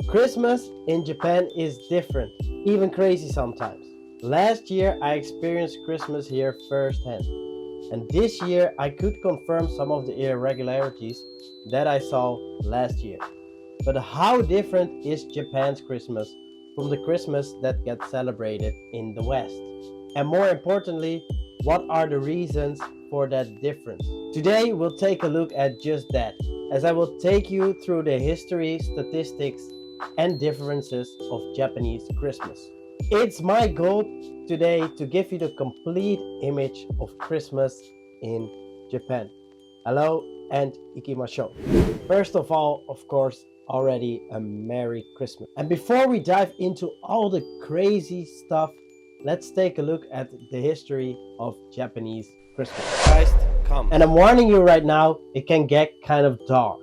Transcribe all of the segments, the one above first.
Christmas in Japan is different, even crazy sometimes. Last year I experienced Christmas here firsthand, and this year I could confirm some of the irregularities that I saw last year. But how different is Japan's Christmas from the Christmas that gets celebrated in the West? And more importantly, what are the reasons for that difference? Today we'll take a look at just that, as I will take you through the history, statistics, and differences of Japanese Christmas. It's my goal today to give you the complete image of Christmas in Japan. Hello and ikimashou. First of all, of course, already a Merry Christmas. And before we dive into all the crazy stuff, let's take a look at the history of Japanese Christmas. Christ come. And I'm warning you right now, it can get kind of dark.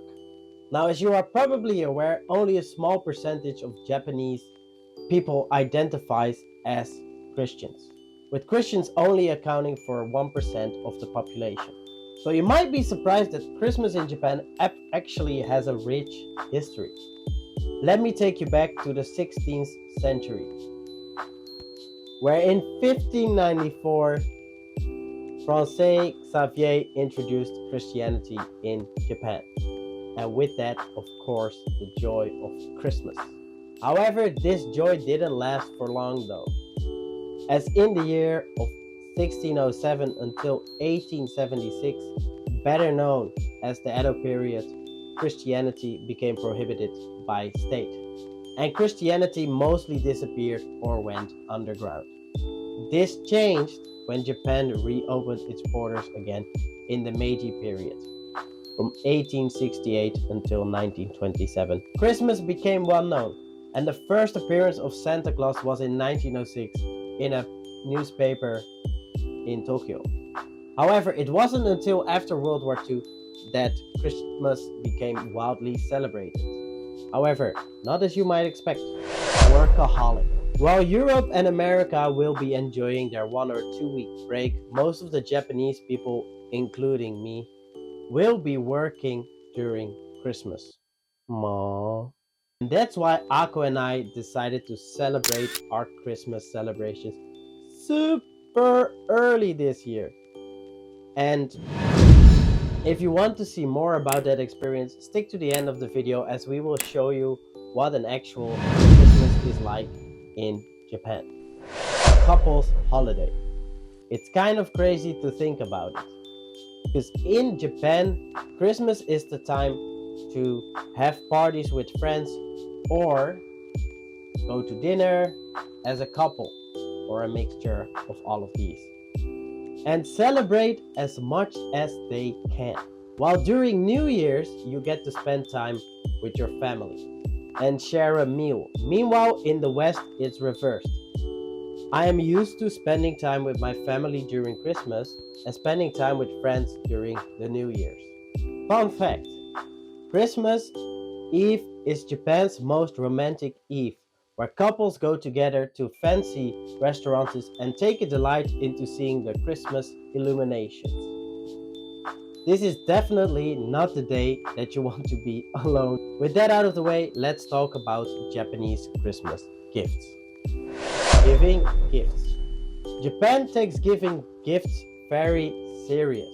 Now, as you are probably aware, only a small percentage of Japanese people identifies as Christians, with Christians only accounting for 1% of the population. So you might be surprised that Christmas in Japan actually has a rich history. Let me take you back to the 16th century, where in 1594, Francis Xavier introduced Christianity in Japan. And with that, of course, the joy of Christmas. However, this joy didn't last for long though, as in the year of 1607 until 1876, better known as the Edo period, Christianity became prohibited by state, and Christianity mostly disappeared or went underground. This changed when Japan reopened its borders again in the Meiji period, from 1868 until 1927. Christmas became well known, and the first appearance of Santa Claus was in 1906 in a newspaper in Tokyo. However, it wasn't until after World War II that Christmas became widely celebrated. However, not as you might expect. Workaholic. While Europe and America will be enjoying their 1 or 2 week break, most of the Japanese people, including me, will be working during Christmas. Aww. And that's why Ako and I decided to celebrate our Christmas celebrations super early this year. And if you want to see more about that experience, stick to the end of the video, as we will show you what an actual Christmas is like in Japan. Couples holiday. It's kind of crazy to think about it, because in Japan, Christmas is the time to have parties with friends or go to dinner as a couple or a mixture of all of these, and celebrate as much as they can. While during New Year's, you get to spend time with your family and share a meal. Meanwhile, in the West, it's reversed. I am used to spending time with my family during Christmas and spending time with friends during the New Year's. Fun fact, Christmas Eve is Japan's most romantic eve, where couples go together to fancy restaurants and take a delight into seeing the Christmas illuminations. This is definitely not the day that you want to be alone. With that out of the way, let's talk about Japanese Christmas gifts. Giving gifts. Japan takes giving gifts very serious,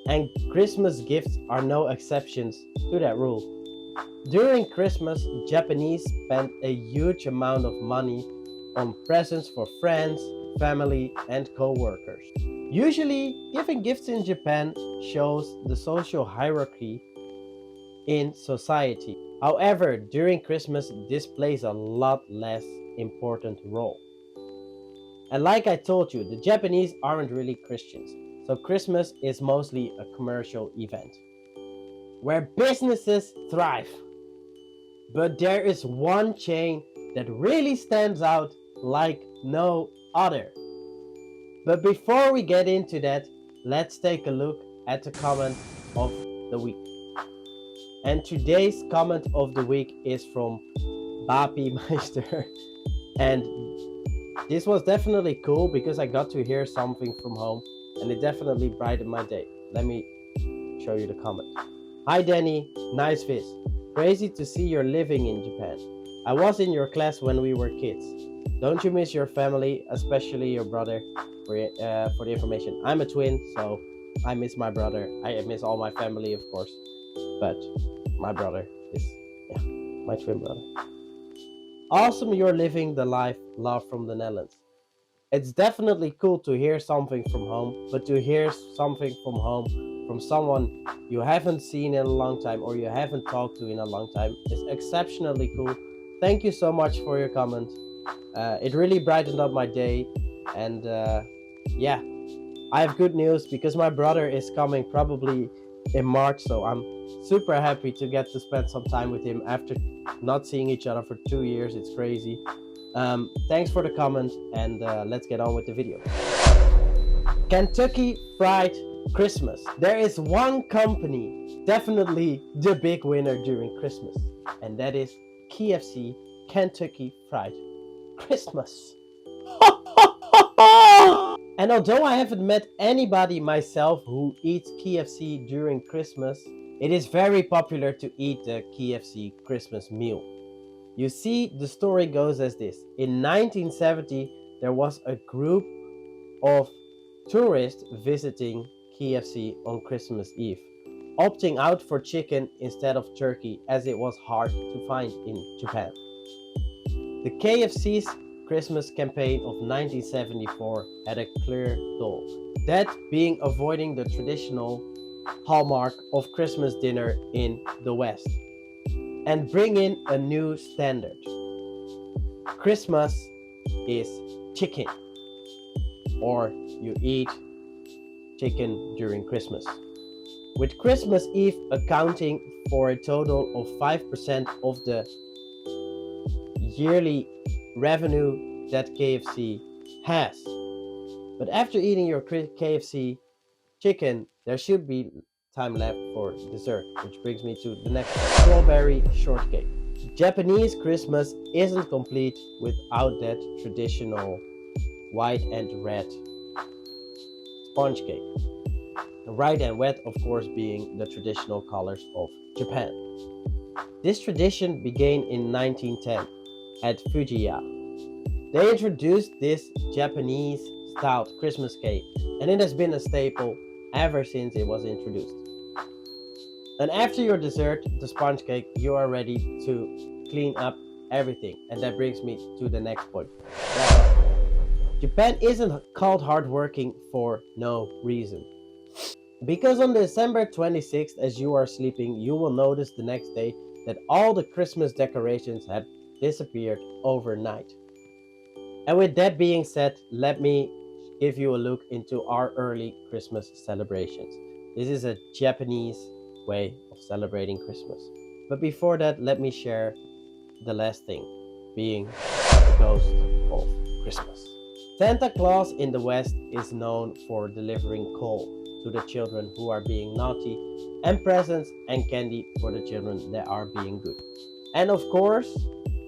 and Christmas gifts are no exceptions to that rule. During Christmas, Japanese spend a huge amount of money on presents for friends, family, and co-workers. Usually, giving gifts in Japan shows the social hierarchy in society. However, during Christmas, this plays a lot less important role. And like I told you, the Japanese aren't really Christians, so Christmas is mostly a commercial event where businesses thrive. But there is one chain that really stands out like no other. But before we get into that, let's take a look at the comment of the week. And today's comment of the week is from Bapi Meister. And this was definitely cool because I got to hear something from home, and it definitely brightened my day. Let me show you the comment. Hi Danny, nice fish. Crazy to see you're living in Japan. I was in your class when we were kids. Don't you miss your family, especially your brother? For the information, I'm a twin, so I miss my brother. I miss all my family, of course, but my brother is, yeah, my twin brother. Awesome, you're living the life. Love from the Netherlands. It's definitely cool to hear something from home, but to hear something from home from someone you haven't seen in a long time or you haven't talked to in a long time is exceptionally cool. Thank you so much for your comment. It really brightened up my day, and yeah, I have good news because my brother is coming probably in March, so I'm super happy to get to spend some time with him after not seeing each other for 2 years. It's crazy. Thanks for the comment, and let's get on with the video. Kentucky Fried Christmas. There is one company, definitely the big winner during Christmas, and that is KFC, Kentucky Fried Christmas. And although I haven't met anybody myself who eats KFC during Christmas, it is very popular to eat the KFC Christmas meal. You see, the story goes as this. In 1970, there was a group of tourists visiting KFC on Christmas Eve, opting out for chicken instead of turkey as it was hard to find in Japan. The KFC's Christmas campaign of 1974 had a clear goal, that being avoiding the traditional hallmark of Christmas dinner in the West and bring in a new standard. Christmas is chicken, or you eat chicken during Christmas. With Christmas Eve accounting for a total of 5% of the yearly revenue that KFC has. But after eating your KFC chicken, there should be time left for dessert, which brings me to the next strawberry shortcake. Japanese Christmas isn't complete without that traditional white and red sponge cake. White and red, of course, being the traditional colors of Japan. This tradition began in 1910 at Fujiya. They introduced this Japanese-styled Christmas cake, and it has been a staple ever since it was introduced. And after your dessert, the sponge cake, you are ready to clean up everything. And that brings me to the next point. Japan isn't called hardworking for no reason. Because on December 26th, as you are sleeping, you will notice the next day that all the Christmas decorations had disappeared overnight. And with that being said, let me give you a look into our early Christmas celebrations. This is a Japanese way of celebrating Christmas. But before that, let me share the last thing, being the ghost of Christmas. Santa Claus in the West is known for delivering coal to the children who are being naughty, and presents and candy for the children that are being good. And of course,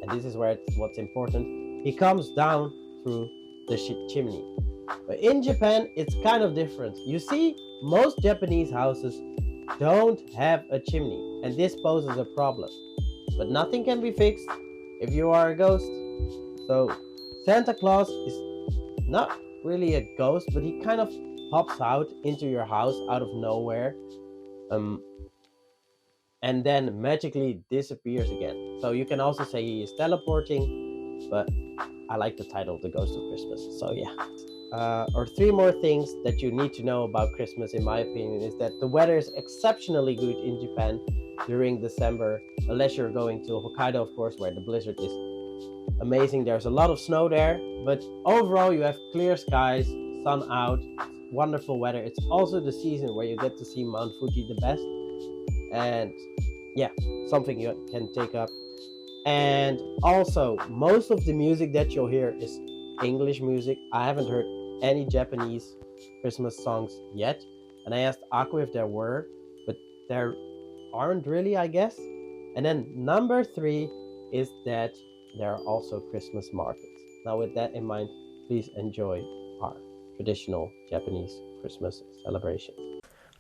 and this is what's important, he comes down through the chimney. But in Japan, it's kind of different. You see, most Japanese houses don't have a chimney, and this poses a problem. But nothing can be fixed if you are a ghost. So Santa Claus is not really a ghost, but he kind of pops out into your house out of nowhere, and then magically disappears again. So you can also say he is teleporting, but I like the title, The Ghost of Christmas. So yeah. Or three more things that you need to know about Christmas, in my opinion, is that the weather is exceptionally good in Japan during December, unless you're going to Hokkaido, of course, where the blizzard is amazing. There's a lot of snow there, but overall you have clear skies, sun out, wonderful weather. It's also the season where you get to see Mount Fuji the best, and yeah, something you can take up. And also, most of the music that you'll hear is English music. I haven't heard any Japanese Christmas songs yet, and I asked Aku if there were, but there aren't really, I guess. And then number 3 is that there are also Christmas markets. Now with that in mind, please enjoy our traditional Japanese Christmas celebration.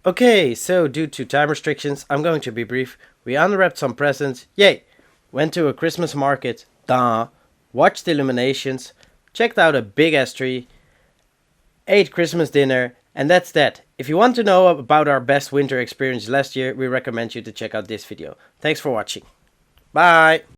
Okay, so due to time restrictions, I'm going to be brief. We unwrapped some presents, yay! Went to a Christmas market, duh! Watched illuminations, checked out a big ass tree, ate Christmas dinner, and that's that. If you want to know about our best winter experience last year, we recommend you to check out this video. Thanks for watching. Bye!